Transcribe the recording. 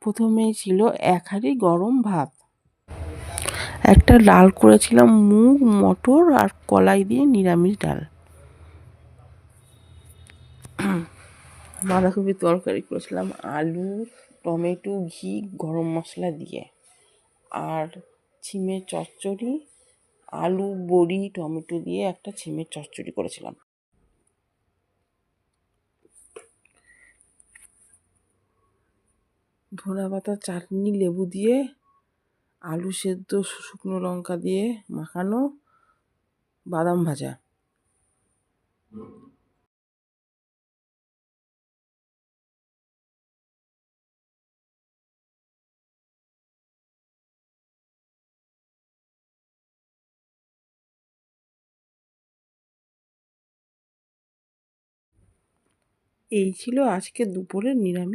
প্রথমেই ছিল 1 হাঁড়ি গরম ভাত, একটা ডাল করেছিলাম মুগ মটর আর কলাই দিয়ে নিরামিষ ডাল, বাঁধাকপির তরকারি করেছিলাম আলু টমেটো ঘি গরম মশলা দিয়ে, আর ছিমের চচ্চড়ি আলু বড়ি টমেটো দিয়ে একটা ছিমের চচ্চড়ি করেছিলাম। ধনেপাতা চাটনি লেবু দিয়ে, আলু সেদ্ধ শুকনো লঙ্কা দিয়ে মাখানো, বাদাম ভাজা। এই ছিল আজকে দুপুরের নিরামিষ।